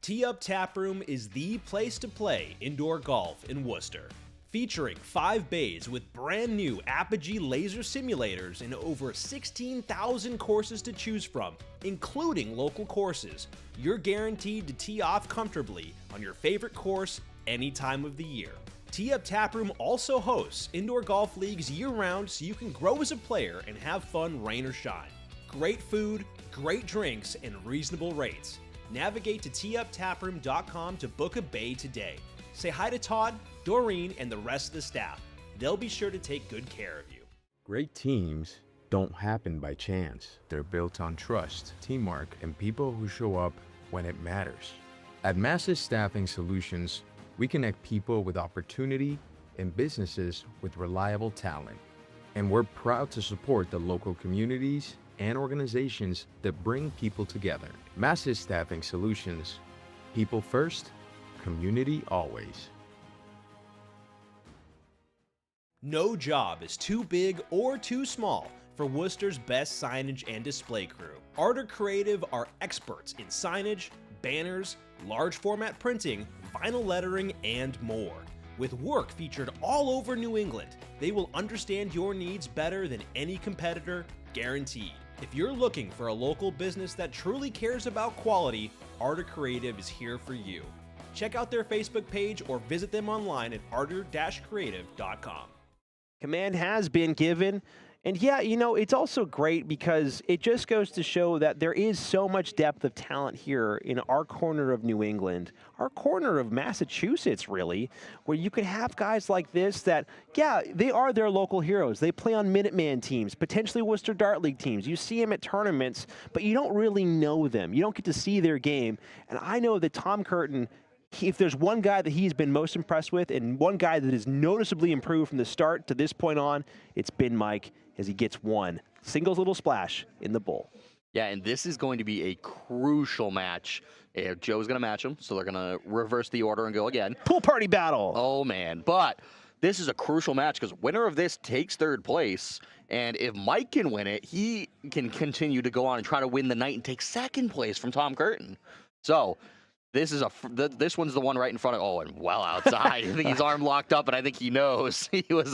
𝗬𝗏 Taproom is the place to play indoor golf in Worcester. Featuring 5 bays with brand new 𝗥𝗶𝗰 laser simulators and over 16,000 courses to choose from, including local courses, you're guaranteed to tee off comfortably on your favorite course any time of the year. 𝗬𝗏 Taproom also hosts indoor golf leagues year-round so you can grow as a player and have fun rain or shine. Great food, great drinks, and reasonable rates. Navigate to 𝗬𝗏taproom.com to book a bay today. Say hi to Todd, Doreen, and the rest of the staff. They'll be sure to take good care of you. Great teams don't happen by chance. They're built on trust, teamwork, and people who show up when it matters. At Massive Staffing Solutions, we connect people with opportunity and businesses with reliable talent. And we're proud to support the local communities and organizations that bring people together. Massive Staffing Solutions. People first, community always. No job is too big or too small for Worcester's best signage and display crew. Art Creative are experts in signage, banners, large format printing, vinyl lettering, and more. With work featured all over New England, they will understand your needs better than any competitor, guaranteed. If you're looking for a local business that truly cares about quality, Art Creative is here for you. Check out their Facebook page or visit them online at art-creative.com. Command has been given. And yeah, you know, it's also great because it just goes to show that there is so much depth of talent here in our corner of New England, our corner of Massachusetts, really, where you can have guys like this that, yeah, they are their local heroes. They play on Minuteman teams, potentially Worcester Dart League teams. You see them at tournaments, but you don't really know them. You don't get to see their game. And I know that Tom Curtin, if there's one guy that he's been most impressed with and one guy that has noticeably improved from the start to this point on, it's been Mike, as he gets one singles little splash in the bowl. Yeah, and this is going to be a crucial match. Joe's going to match him, so they're going to reverse the order and go again. Pool party battle. Oh, man. But this is a crucial match because winner of this takes third place. And if Mike can win it, he can continue to go on and try to win the night and take second place from Tom Curtin. So this is this one's the one right in front of, oh, and well outside. I think he's arm locked up, and I think he knows he was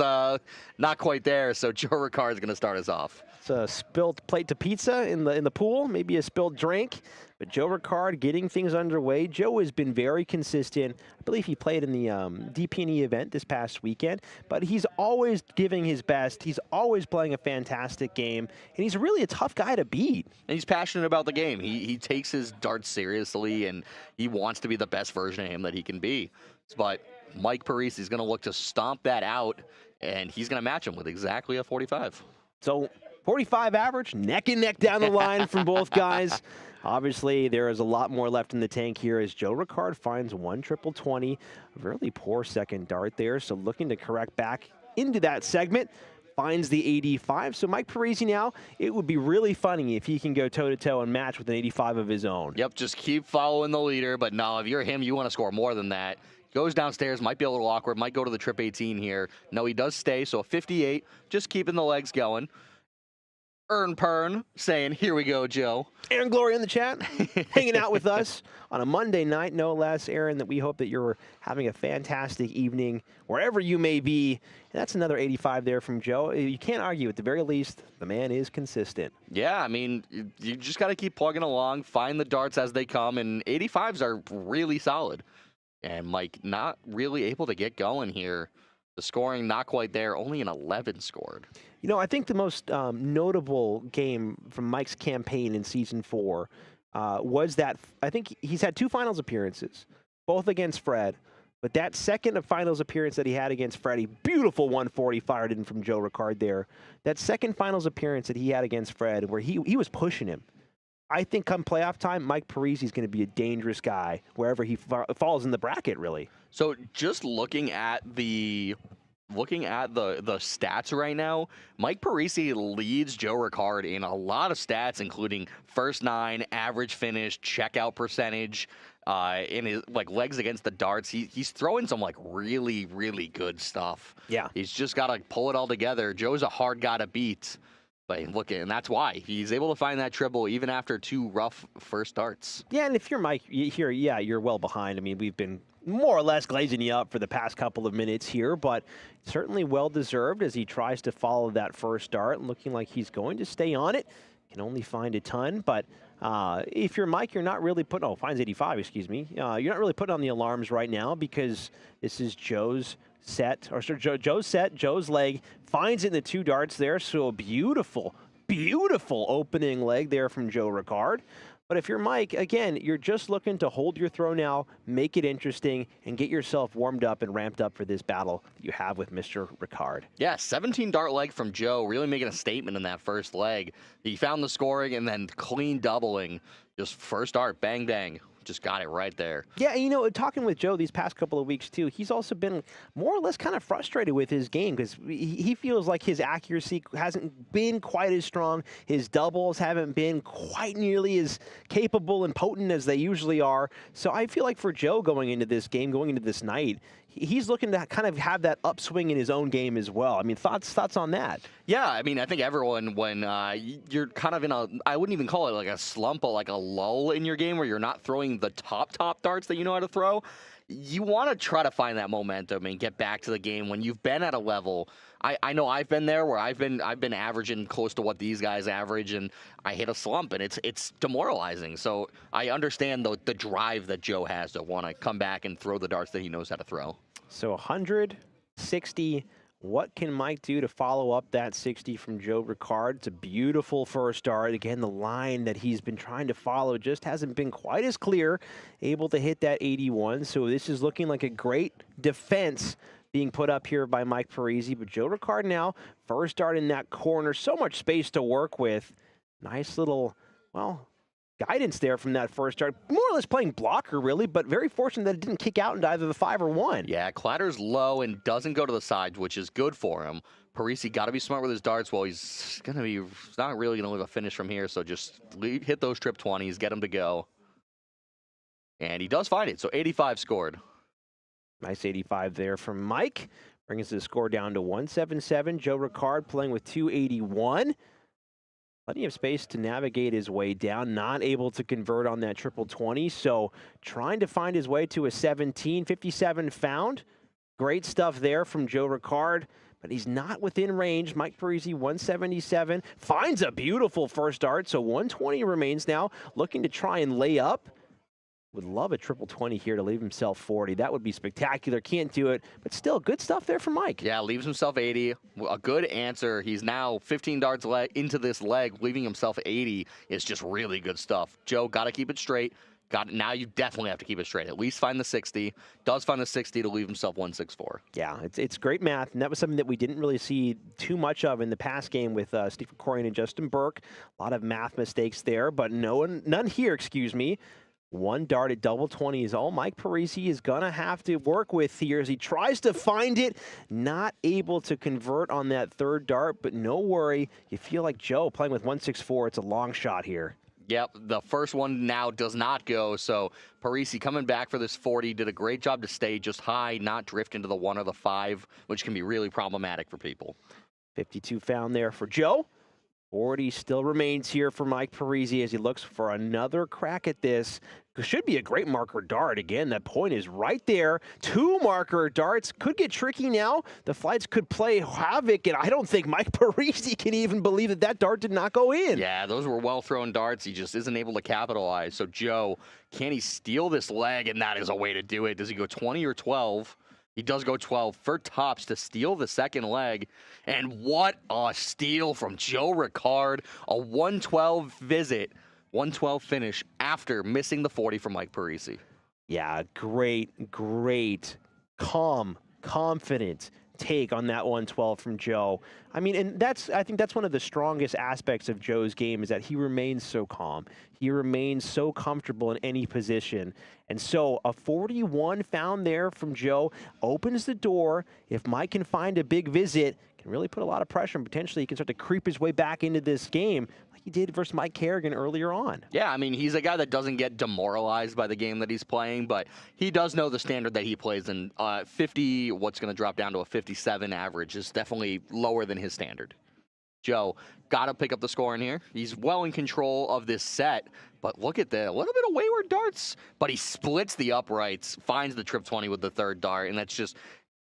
not quite there. So Joe Ricard is going to start us off. It's a spilled plate to pizza in the pool, maybe a spilled drink. But Joe Ricard getting things underway. Joe has been very consistent. I believe he played in the DP&E event this past weekend, but he's always giving his best. He's always playing a fantastic game, and he's really a tough guy to beat. And he's passionate about the game. He takes his darts seriously, and he wants to be the best version of him that he can be. But Mike Parissi is going to look to stomp that out, and he's going to match him with exactly a 45. So 45 average, neck and neck down the line from both guys. Obviously, there is a lot more left in the tank here as Joe Ricard finds one triple 20. A really poor second dart there, so looking to correct back into that segment. Finds the 85. So Mike Parissi now, it would be really funny if he can go toe-to-toe and match with an 85 of his own. Yep, just keep following the leader, but no, if you're him, you want to score more than that. Goes downstairs, might be a little awkward, might go to the trip 18 here. No, he does stay, so a 58, just keeping the legs going. Ern Pern saying, here we go, Joe. Aaron Glory in the chat, hanging out with us on a Monday night, no less. Aaron, that we hope that you're having a fantastic evening wherever you may be. And that's another 85 there from Joe. You can't argue. At the very least, the man is consistent. Yeah, I mean, you just got to keep plugging along, find the darts as they come, and 85s are really solid. And Mike not really able to get going here. The scoring not quite there, only an 11 scored. You know, I think the most notable game from Mike's campaign in Season 4 was that, I think he's had 2 finals appearances, both against Fred, but that second finals appearance that he had against Freddie, beautiful 140 fired in from Joe Ricard there. That second finals appearance that he had against Fred where he was pushing him. I think come playoff time, Mike Parissi is going to be a dangerous guy wherever he falls in the bracket, really. So just looking at the stats right now, Mike Parissi leads Joe Ricard in a lot of stats, including first 9, average finish, checkout percentage, in his legs against the darts. He's throwing some really, really good stuff. Yeah. He's just got to pull it all together. Joe's a hard guy to beat. But look, and that's why he's able to find that triple even after 2 rough first starts. Yeah, and if you're Mike here, yeah, you're well behind. I mean, we've been more or less glazing you up for the past couple of minutes here, but certainly well deserved as he tries to follow that first start, looking like he's going to stay on it. Can only find a ton, but if you're Mike, you're not really putting, finds 85, excuse me. You're not really putting on the alarms right now because this is Joe's set, or sorry, Joe's set, Joe's leg, finds it in the 2 darts there, so a beautiful, beautiful opening leg there from Joe Ricard. But if you're Mike, again, you're just looking to hold your throw now, make it interesting, and get yourself warmed up and ramped up for this battle that you have with Mr. Ricard. Yeah, 17 dart leg from Joe, really making a statement in that first leg. He found the scoring and then clean doubling. Just first dart, bang, bang. Just got it right there. Yeah, you know, talking with Joe these past couple of weeks, too, he's also been more or less kind of frustrated with his game because he feels like his accuracy hasn't been quite as strong. His doubles haven't been quite nearly as capable and potent as they usually are. So I feel like for Joe going into this game, going into this night, he's looking to kind of have that upswing in his own game as well. I mean, thoughts on that? Yeah, I mean, I think everyone, when you're kind of in a, I wouldn't even call it like a slump, but like a lull in your game where you're not throwing the top darts that you know how to throw, you want to try to find that momentum and get back to the game when you've been at a level. I know I've been there where I've been averaging close to what these guys average, and I hit a slump, and it's demoralizing. So I understand the drive that Joe has to want to come back and throw the darts that he knows how to throw. So 160. What can Mike do to follow up that 60 from Joe Ricard? It's a beautiful first start. Again, the line that he's been trying to follow just hasn't been quite as clear, able to hit that 81. So this is looking like a great defense being put up here by Mike Parissi. But Joe Ricard now, first start in that corner. So much space to work with. Nice little, well, guidance there from that first start. More or less playing blocker, really, but very fortunate that it didn't kick out into either the 5 or 1. Yeah, clatters low and doesn't go to the sides, which is good for him. Parissi got to be smart with his darts. Well, he's not really going to leave a finish from here, so just hit those trip 20s, get him to go. And he does find it, so 85 scored. Nice 85 there from Mike. Brings the score down to 177. Joe Ricard playing with 281. Plenty of space to navigate his way down, not able to convert on that triple 20, so trying to find his way to a 17, 57 found. Great stuff there from Joe Ricard, but he's not within range. Mike Parissi, 177, finds a beautiful first dart, so 120 remains now, looking to try and lay up. Would love a triple 20 here to leave himself 40. That would be spectacular. Can't do it, but still good stuff there from Mike. Yeah, leaves himself 80. A good answer. He's now 15 darts into this leg, leaving himself 80 is just really good stuff. Joe, got to keep it straight. Now you definitely have to keep it straight. At least find the 60. Does find the 60 to leave himself 164. Yeah, it's great math, and that was something that we didn't really see too much of in the past game with Stephen Corian and Justin Burke. A lot of math mistakes there, but none here, excuse me. 1 dart at double 20 is all Mike Parissi is going to have to work with here as he tries to find it. Not able to convert on that 3rd dart, but no worry. You feel like Joe playing with 164. It's a long shot here. Yep, the first one now does not go, so Parissi coming back for this 40, did a great job to stay just high, not drift into the 1 or the 5, which can be really problematic for people. 52 found there for Joe. 40 still remains here for Mike Parissi as he looks for another crack at this. It should be a great marker dart. Again, that point is right there. 2 marker darts could get tricky now. The flights could play havoc, and I don't think Mike Parissi can even believe that that dart did not go in. Yeah, those were well-thrown darts. He just isn't able to capitalize. So, Joe, can he steal this leg? And that is a way to do it. Does he go 20 or 12? He does go 12 for tops to steal the second leg. And what a steal from Joe Ricard. A 112 visit, 112 finish after missing the 40 from Mike Parissi. Yeah, great, calm, confident take on that 112 from Joe. I mean, and I think that's one of the strongest aspects of Joe's game is that he remains so calm. He remains so comfortable in any position. And so a 41 found there from Joe opens the door. If Mike can find a big visit, can really put a lot of pressure and potentially he can start to creep his way back into this game like he did versus Mike Kerrigan earlier on. Yeah, I mean, he's a guy that doesn't get demoralized by the game that he's playing, but he does know the standard that he plays, and 50, what's going to drop down to a 57 average is definitely lower than his standard. Joe, got to pick up the score in here. He's well in control of this set, but look at that. A little bit of wayward darts, but he splits the uprights, finds the trip 20 with the third dart, and that's just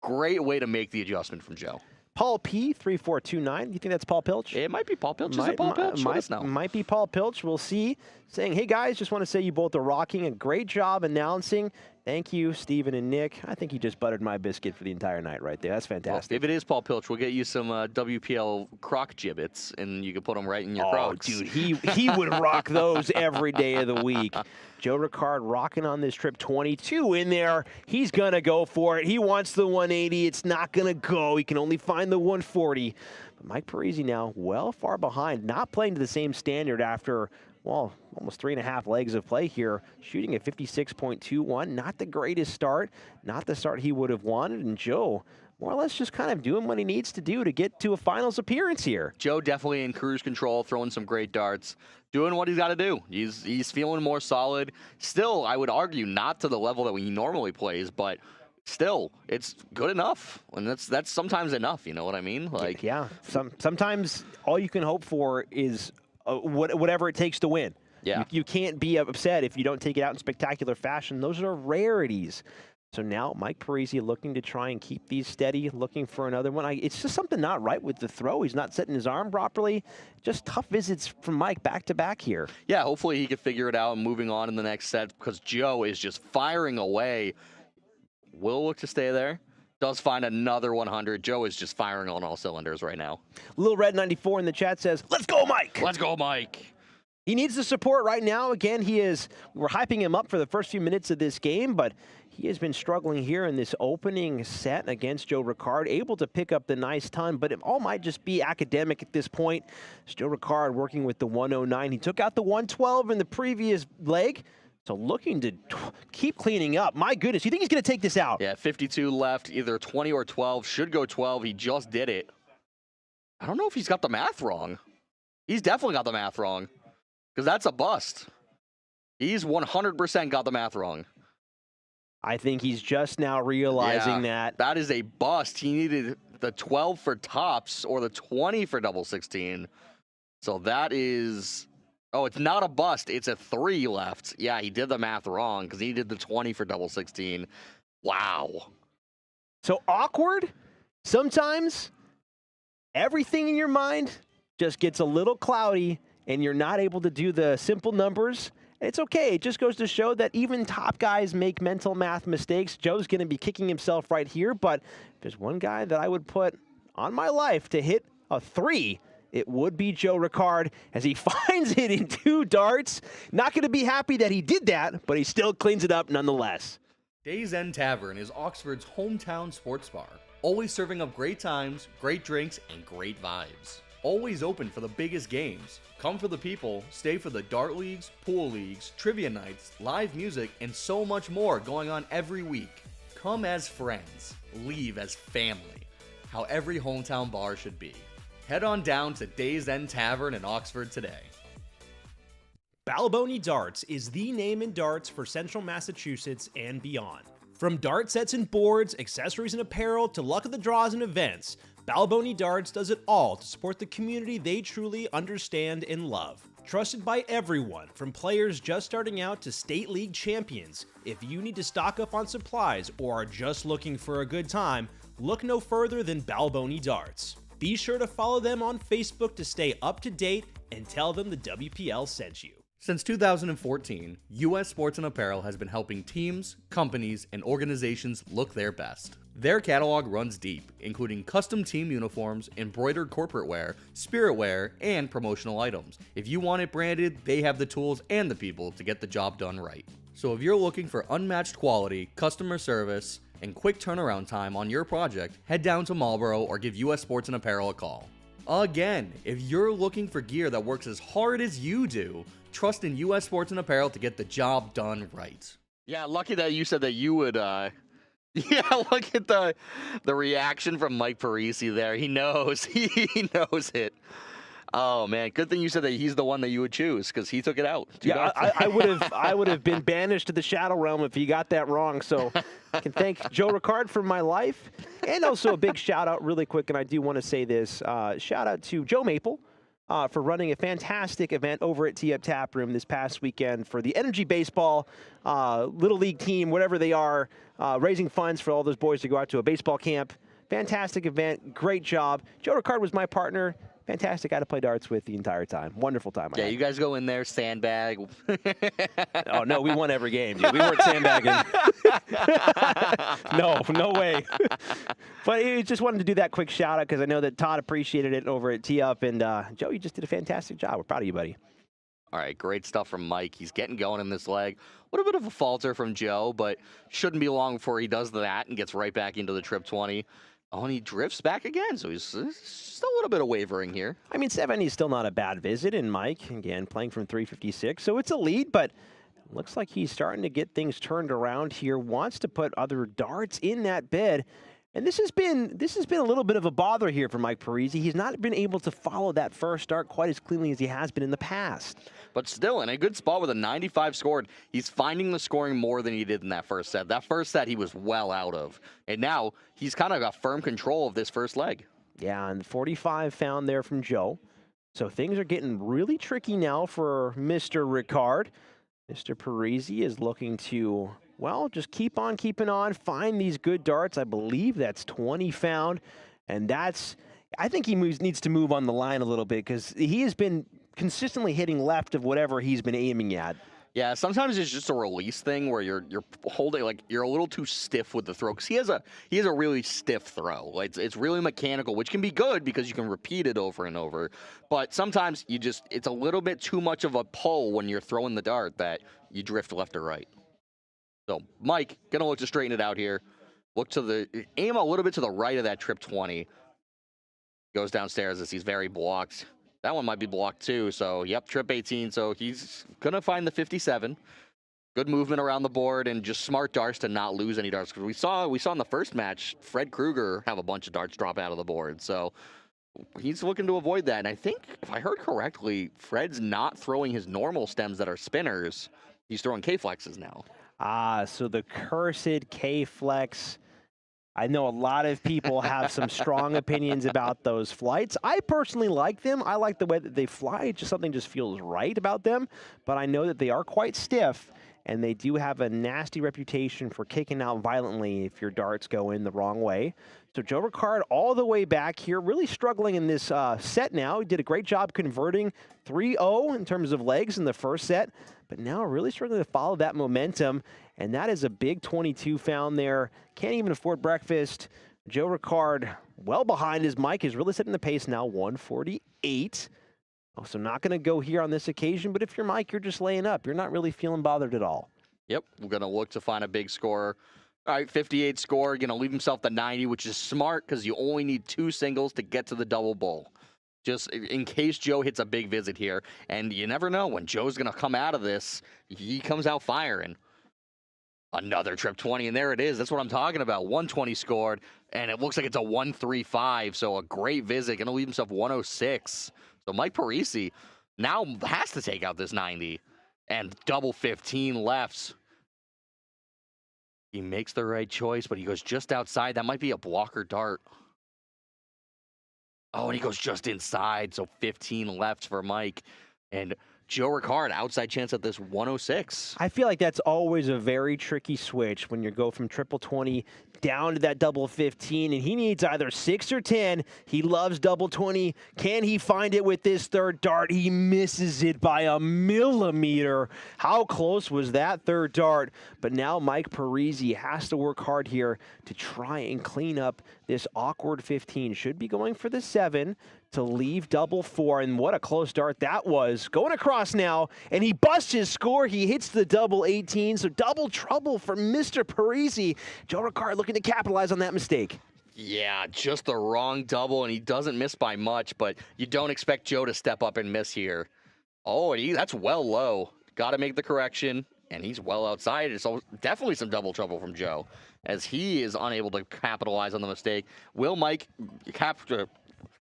great way to make the adjustment from Joe. Paul P, 3429. You think that's Paul Pilch? It might be Paul Pilch. Is it Paul Pilch? Let us know. Might be Paul Pilch. We'll see. Saying, hey, guys, just want to say you both are rocking. A great job announcing. Thank you, Steven and Nick. I think you just buttered my biscuit for the entire night right there. That's fantastic. Well, if it is Paul Pilch, we'll get you some WPL croc gibbets, and you can put them right in your crocs. Dude, he would rock those every day of the week. Joe Ricard rocking on this trip 22 in there. He's going to go for it. He wants the 180. It's not going to go. He can only find the 140. But Mike Parissi now well far behind, not playing to the same standard after, well, almost 3.5 legs of play here, shooting at 56.21. Not the greatest start, not the start he would have wanted. And Joe, more or less just kind of doing what he needs to do to get to a finals appearance here. Joe definitely in cruise control, throwing some great darts, doing what he's got to do. He's feeling more solid. Still, I would argue, not to the level that he normally plays, but still, it's good enough. And that's sometimes enough, you know what I mean? Like, yeah, sometimes all you can hope for is whatever it takes to win. Yeah. You can't be upset if you don't take it out in spectacular fashion. Those are rarities. So now Mike Parissi looking to try and keep these steady, looking for another one. It's just something not right with the throw. He's not setting his arm properly. Just tough visits from Mike back to back here. Yeah, hopefully he can figure it out and moving on in the next set because Joe is just firing away. Will look to stay there. Does find another 100. Joe is just firing on all cylinders right now. Lil Red 94 in the chat says, let's go, Mike. Let's go, Mike. He needs the support right now. Again, we're hyping him up for the first few minutes of this game, but he has been struggling here in this opening set against Joe Ricard, able to pick up the nice ton, but it all might just be academic at this point. It's Joe Ricard working with the 109. He took out the 112 in the previous leg, so looking to keep cleaning up. My goodness, you think he's going to take this out? Yeah, 52 left, either 20 or 12. Should go 12. He just did it. I don't know if he's got the math wrong. He's definitely got the math wrong. Because that's a bust. He's 100% got the math wrong. I think he's just now realizing that. That is a bust. He needed the 12 for tops or the 20 for double 16. So that is... Oh, it's not a bust. It's a 3 left. Yeah, he did the math wrong because he did the 20 for double 16. Wow. So awkward. Sometimes everything in your mind just gets a little cloudy and you're not able to do the simple numbers. It's okay. It just goes to show that even top guys make mental math mistakes. Joe's going to be kicking himself right here, but if there's one guy that I would put on my life to hit a 3, it would be Joe Ricard as he finds it in 2 darts. Not going to be happy that he did that, but he still cleans it up nonetheless. Days End Tavern is Oxford's hometown sports bar, always serving up great times, great drinks, and great vibes. Always open for the biggest games. Come for the people, stay for the dart leagues, pool leagues, trivia nights, live music, and so much more going on every week. Come as friends, leave as family. How every hometown bar should be. Head on down to Days End Tavern in Oxford today. 𝗏𝗏𝗀𝗍𝗏 Darts is the name in darts for Central Massachusetts and beyond. From dart sets and boards, accessories and apparel, to luck of the draws and events, 𝗏𝗏𝗀𝗍𝗏 Darts does it all to support the community they truly understand and love. Trusted by everyone, from players just starting out to state league champions, if you need to stock up on supplies or are just looking for a good time, look no further than 𝗏𝗏𝗀𝗍𝗏 Darts. Be sure to follow them on Facebook to stay up to date and tell them the WPL sent you. Since 2014, US Sports and Apparel has been helping teams, companies, and organizations look their best. Their catalog runs deep, including custom team uniforms, embroidered corporate wear, spirit wear, and promotional items. If you want it branded, they have the tools and the people to get the job done right. So if you're looking for unmatched quality, customer service, and quick turnaround time on your project, head down to Marlboro or give US Sports and Apparel a call. Again, if you're looking for gear that works as hard as you do, trust in US Sports and Apparel to get the job done right. Yeah, lucky that you said that you would, yeah, look at the reaction from Mike Parissi there. He knows. He knows it. Oh man, good thing you said that he's the one that you would choose because he took it out. Yeah, I would have been banished to the Shadow Realm if he got that wrong. So I can thank Joe Ricard for my life, and also a big shout out really quick. And I do want to say this: shout out to Joe Maple for running a fantastic event over at Tee Up Tap Room this past weekend for the Energy Baseball Little League team, whatever they are, raising funds for all those boys to go out to a baseball camp. Fantastic event, great job. Joe Ricard was my partner. Fantastic guy to play darts with the entire time. Wonderful time. Yeah, you guys go in there, sandbag. Oh, no, we won every game, dude. We weren't sandbagging. No way. But I just wanted to do that quick shout out because I know that Todd appreciated it over at Tee Up. And Joe, you just did a fantastic job. We're proud of you, buddy. All right, great stuff from Mike. He's getting going in this leg. A little bit of a falter from Joe, but shouldn't be long before he does that and gets right back into the trip 20. Oh, and he drifts back again, so he's still a little bit of wavering here. I mean, 70 is still not a bad visit, and Mike, again, playing from 356, so it's a lead, but looks like he's starting to get things turned around here, wants to put other darts in that bed, and this has been a little bit of a bother here for Mike Parissi. He's not been able to follow that first dart quite as cleanly as he has been in the past. But still, in a good spot with a 95 scored, he's finding the scoring more than he did in that first set. That first set he was well out of. And now he's kind of got firm control of this first leg. Yeah, and 45 found there from Joe. So things are getting really tricky now for Mr. Ricard. Mr. Parissi is looking to, well, just keep on keeping on, find these good darts. I believe that's 20 found. And that's, I think he needs to move on the line a little bit because he has been consistently hitting left of whatever he's been aiming at. Yeah, sometimes it's just a release thing where you're holding, like, you're a little too stiff with the throw because he has a really stiff throw. Like, it's really mechanical, which can be good because you can repeat it over and over. But sometimes it's a little bit too much of a pull when you're throwing the dart that you drift left or right. So Mike gonna look to straighten it out here. Look to aim a little bit to the right of that trip 20. Goes downstairs as he's very blocked. That one might be blocked too, so yep, trip 18, so he's gonna find the 57. Good movement around the board and just smart darts to not lose any darts. Because we saw in the first match, Fred Krueger have a bunch of darts drop out of the board, so he's looking to avoid that. And I think, if I heard correctly, Fred's not throwing his normal stems that are spinners. He's throwing K-flexes now. Ah, so the cursed K-flex. I know a lot of people have some strong opinions about those flights. I personally like them. I like the way that they fly. Something just feels right about them. But I know that they are quite stiff, and they do have a nasty reputation for kicking out violently if your darts go in the wrong way. So Joe Ricard all the way back here, really struggling in this set now. He did a great job converting 3-0 in terms of legs in the first set, but now really struggling to follow that momentum. And that is a big 22 found there. Can't even afford breakfast. Joe Ricard well behind his mic is really setting the pace now, 148. Also not going to go here on this occasion, but if you're Mike, you're just laying up. You're not really feeling bothered at all. Yep, we're going to look to find a big scorer. All right, 58 score, going to leave himself the 90, which is smart because you only need 2 singles to get to the double bull. Just in case Joe hits a big visit here. And you never know when Joe's going to come out of this. He comes out firing. Another trip 20, and there it is. That's what I'm talking about. 120 scored, and it looks like it's a 135, so a great visit. Going to leave himself 106. So Mike Parissi now has to take out this 90. And double 15 left. He makes the right choice, but he goes just outside. That might be a blocker dart. Oh, and he goes just inside, so 15 left for Mike. And Joe Ricard, outside chance at this 106. I feel like that's always a very tricky switch when you go from triple 20 down to that double 15, and he needs either 6 or 10. He loves double 20. Can he find it with this third dart? He misses it by a millimeter. How close was that third dart? But now Mike Parissi has to work hard here to try and clean up this awkward 15. Should be going for the 7 to leave double 4, and what a close dart that was. Going across now, and he busts his score. He hits the double 18, so double trouble for Mr. Parissi. Joe Ricard looking to capitalize on that mistake. Yeah, just the wrong double, and he doesn't miss by much, but you don't expect Joe to step up and miss here. Oh, and that's well low. Got to make the correction, and he's well outside. It's definitely some double trouble from Joe, as he is unable to capitalize on the mistake. Will Mike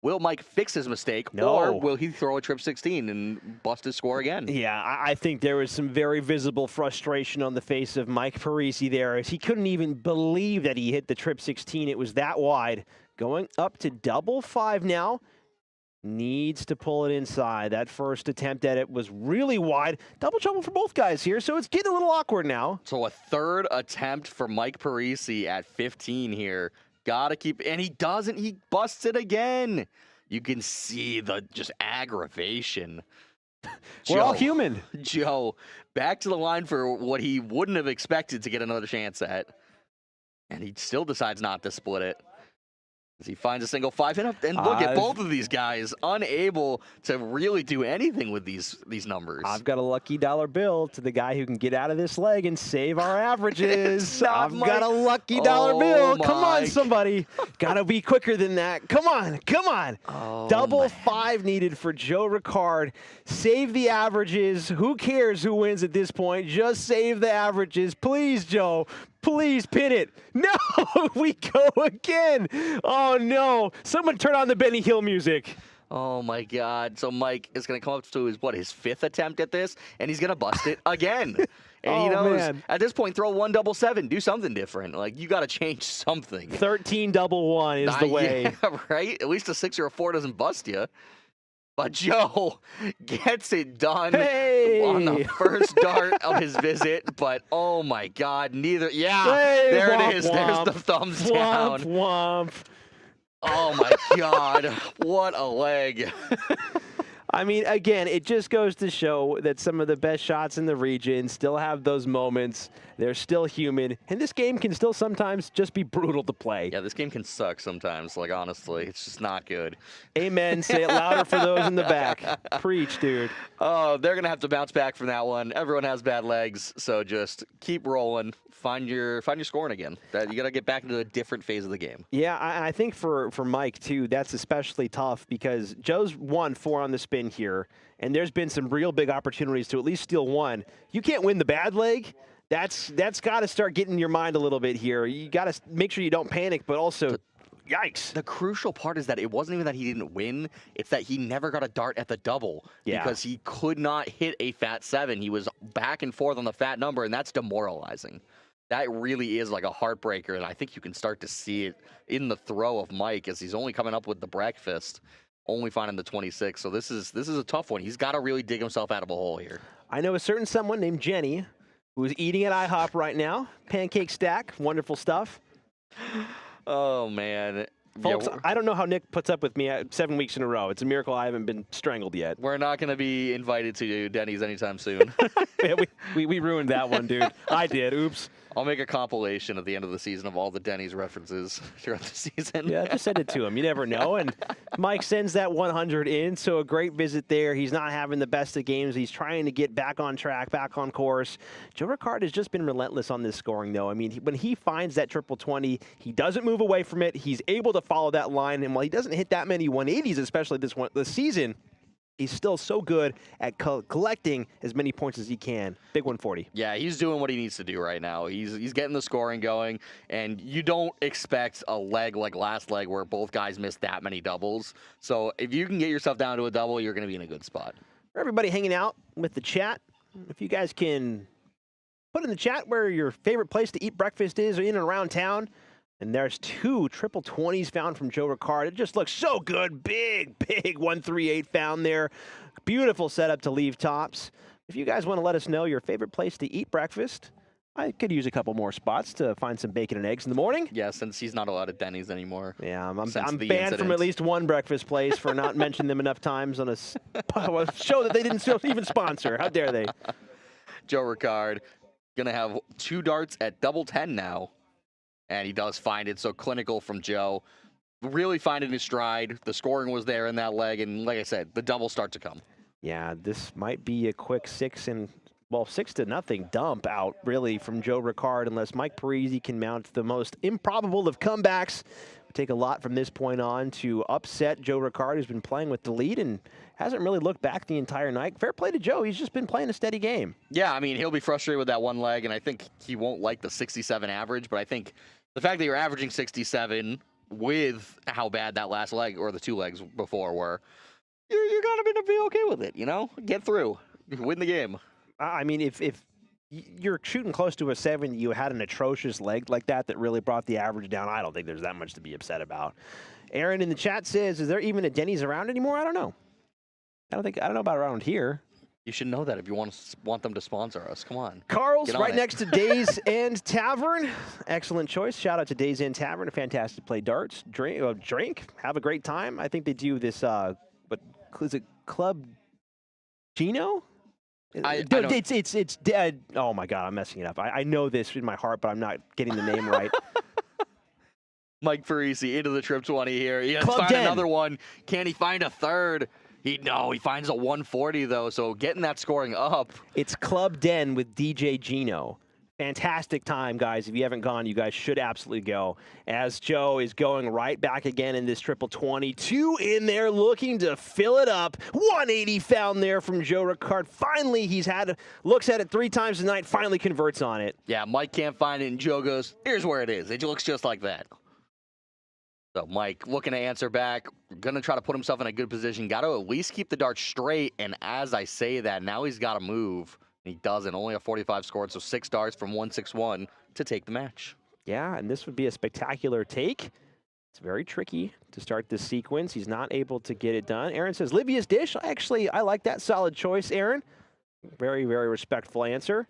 Will Mike fix his mistake, No. or will he throw a trip 16 and bust his score again? Yeah, I think there was some very visible frustration on the face of Mike Parissi there, as he couldn't even believe that he hit the trip 16. It was that wide. Going up to double 5 now. Needs to pull it inside. That first attempt at it was really wide. Double trouble for both guys here, so it's getting a little awkward now. So a third attempt for Mike Parissi at 15 here. Gotta keep, and he doesn't. He busts it again. You can see the just aggravation. We're all human. Joe, back to the line for what he wouldn't have expected to get another chance at. And he still decides not to split it. As he finds a single 5 and look at both of these guys unable to really do anything with these numbers. I've got a lucky dollar bill to the guy who can get out of this leg and save our averages. I've got a lucky dollar bill. Come on, somebody. Gotta be quicker than that. Come on, come on. Double 5 needed for Joe Ricard. Save the averages. Who cares who wins at this point? Just save the averages. Please, Joe. Please pin it. No, we go again. Oh, no. Someone turn on the Benny Hill music. Oh, my God. So Mike is going to come up to his 5th attempt at this, and he's going to bust it again. And he knows, at this point, throw 1 double 7. Do something different. Like, you got to change something. 13 double 1 is the way. Yeah, right? At least a 6 or a 4 doesn't bust you. But Joe gets it done on the first dart of his visit. But, oh, my God, neither. Yeah, there it is. There's the thumbs down. Womp. Oh, my God. What a leg. I mean, again, it just goes to show that some of the best shots in the region still have those moments. They're still human. And this game can still sometimes just be brutal to play. Yeah, this game can suck sometimes. Like, honestly, it's just not good. Amen. Say it louder for those in the back. Preach, dude. Oh, they're going to have to bounce back from that one. Everyone has bad legs, so just keep rolling. Find your scoring again. You got to get back into a different phase of the game. Yeah, I think for Mike, too, that's especially tough because Joe's won 4 on the spin here, and there's been some real big opportunities to at least steal 1. You can't win the bad leg. That's got to start getting your mind a little bit here. You got to make sure you don't panic, but also, yikes. The crucial part is that it wasn't even that he didn't win. It's that he never got a dart at the double because he could not hit a fat 7. He was back and forth on the fat number, and that's demoralizing. That really is like a heartbreaker, and I think you can start to see it in the throw of Mike as he's only coming up with the breakfast, only finding the 26. So this is a tough one. He's got to really dig himself out of a hole here. I know a certain someone named Jenny who's eating at IHOP right now. Pancake stack, wonderful stuff. Oh, man. Folks, yeah, I don't know how Nick puts up with me 7 weeks in a row. It's a miracle I haven't been strangled yet. We're not going to be invited to Denny's anytime soon. Yeah, we ruined that one, dude. I did. Oops. I'll make a compilation at the end of the season of all the Denny's references throughout the season. Yeah, just send it to him. You never know. And Mike sends that 100 in, so a great visit there. He's not having the best of games. He's trying to get back on track, back on course. Joe Ricard has just been relentless on this scoring, though. I mean, when he finds that triple 20, he doesn't move away from it. He's able to follow that line. And while he doesn't hit that many 180s, especially this season, he's still so good at collecting as many points as he can. Big 140. Yeah, he's doing what he needs to do right now. He's getting the scoring going, and you don't expect a leg like last leg where both guys missed that many doubles. So if you can get yourself down to a double, you're going to be in a good spot. For everybody hanging out with the chat, if you guys can put in the chat where your favorite place to eat breakfast is in and around town. And there's 2 triple 20s found from Joe Ricard. It just looks so good. Big 138 found there. Beautiful setup to leave tops. If you guys want to let us know your favorite place to eat breakfast, I could use a couple more spots to find some bacon and eggs in the morning. Yeah, since he's not allowed at Denny's anymore. Yeah, I'm banned from at least one breakfast place for not mentioning them enough times on a show that they didn't even sponsor. How dare they? Joe Ricard going to have 2 darts at double 10 now. And he does find it. So clinical from Joe. Really finding his stride. The scoring was there in that leg. And like I said, the doubles start to come. Yeah, this might be a quick 6-0 dump out, really, from Joe Ricard, unless Mike Parissi can mount the most improbable of comebacks. It'll take a lot from this point on to upset Joe Ricard, who's been playing with the lead and hasn't really looked back the entire night. Fair play to Joe. He's just been playing a steady game. Yeah, I mean, he'll be frustrated with that one leg, and I think he won't like the 67 average, but I think the fact that you're averaging 67 with how bad that last leg or the 2 legs before were, you're gonna be okay with it. You know, get through, win the game. I mean, if you're shooting close to a 7, you had an atrocious leg like that really brought the average down, I don't think there's that much to be upset about. Aaron in the chat says, is there even a Denny's around anymore? I don't know. I don't know about around here. You should know that if you want them to sponsor us. Come on. Carl's right next to Days End Tavern. Excellent choice. Shout out to Days End Tavern. A fantastic play darts. Drink. Have a great time. I think they do this, what is it, Club Gino? It's dead. Oh my God, I'm messing it up. I know this in my heart, but I'm not getting the name right. 𝗪𝗲𝗀𝗀𝗀 into the trip 20 here. He has Club found Den. another one. Can he find a third? He finds a 140 though, so getting that scoring up. It's Club Den with DJ Gino. Fantastic time, guys. If you haven't gone, you guys should absolutely go. As Joe is going right back again in this triple 20. 2 in there looking to fill it up. 180 found there from Joe Ricard. Finally, looks at it 3 times tonight, finally converts on it. Yeah, Mike can't find it, and Joe goes, here's where it is. It looks just like that. So Mike looking to answer back, going to try to put himself in a good position. Got to at least keep the dart straight, and as I say that, now he's got to move. He doesn't. Only a 45 scored, so 6 darts from 𝗏6𝗏 to take the match. Yeah, and this would be a spectacular take. It's very tricky to start this sequence. He's not able to get it done. Aaron says, Libya's dish. Actually, I like that. Solid choice, Aaron. Very, very respectful answer.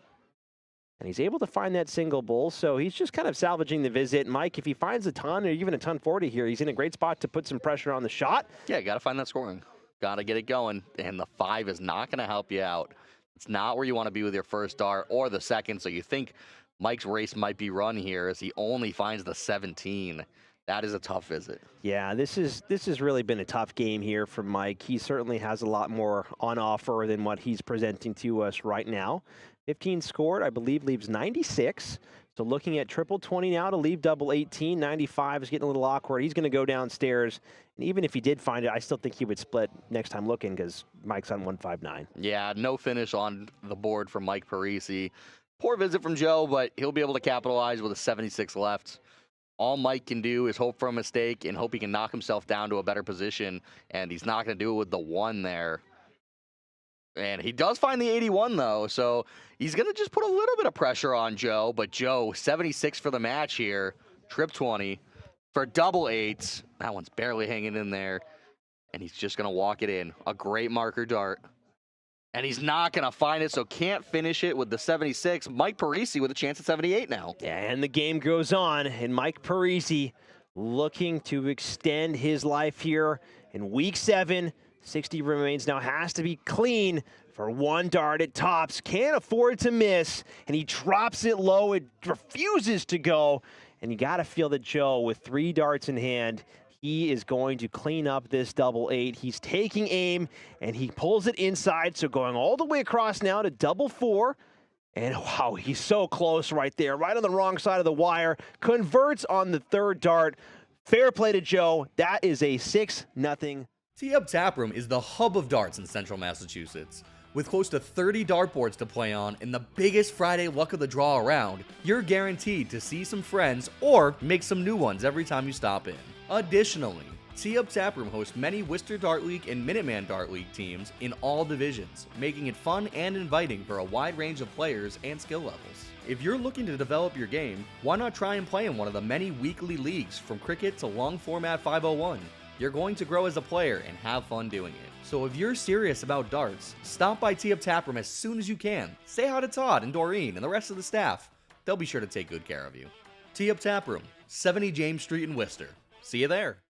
And he's able to find that single bull, so he's just kind of salvaging the visit. Mike, if he finds a ton or even a ton 40 here, he's in a great spot to put some pressure on the shot. Yeah, got to find that scoring. Got to get it going, and the 5 is not going to help you out. It's not where you want to be with your first dart or the second, so you think Mike's race might be run here as he only finds the 17. That is a tough visit. Yeah, this has really been a tough game here for Mike. He certainly has a lot more on offer than what he's presenting to us right now. 15 scored, I believe, leaves 96. So looking at triple 20 now to leave double 18. 95 is getting a little awkward. He's going to go downstairs. And even if he did find it, I still think he would split next time looking because Mike's on 159. Yeah, no finish on the board for Mike Parissi. Poor visit from Joe, but he'll be able to capitalize with a 76 left. All Mike can do is hope for a mistake and hope he can knock himself down to a better position. And he's not going to do it with the 1 there. And he does find the 81, though, so he's going to just put a little bit of pressure on Joe. But Joe, 76 for the match here, trip 20 for double 8s. That one's barely hanging in there, and he's just going to walk it in. A great marker dart. And he's not going to find it, so can't finish it with the 76. Mike Parissi with a chance at 78 now. Yeah, and the game goes on, and Mike Parissi looking to extend his life here in week 7. 60 remains now, has to be clean for 1 dart at tops. Can't afford to miss, and he drops it low. It refuses to go, and you got to feel that Joe, with 3 darts in hand, he is going to clean up this double 8. He's taking aim, and he pulls it inside, so going all the way across now to double 4. And wow, he's so close right there, right on the wrong side of the wire. Converts on the 3rd dart. Fair play to Joe. That is a 6-0. 𝗬𝗪 Tap Room is the hub of darts in central Massachusetts. With close to 30 dartboards to play on and the biggest Friday luck of the draw around, you're guaranteed to see some friends or make some new ones every time you stop in. Additionally, 𝗬𝗪 Tap Room hosts many Worcester Dart League and Minuteman Dart League teams in all divisions, making it fun and inviting for a wide range of players and skill levels. If you're looking to develop your game, why not try and play in one of the many weekly leagues from cricket to long format 501? You're going to grow as a player and have fun doing it. So if you're serious about darts, stop by 𝗬𝗪 Tap Room as soon as you can. Say hi to Todd and Doreen and the rest of the staff. They'll be sure to take good care of you. 𝗬𝗪 Tap Room, 70 James Street in Worcester. See you there.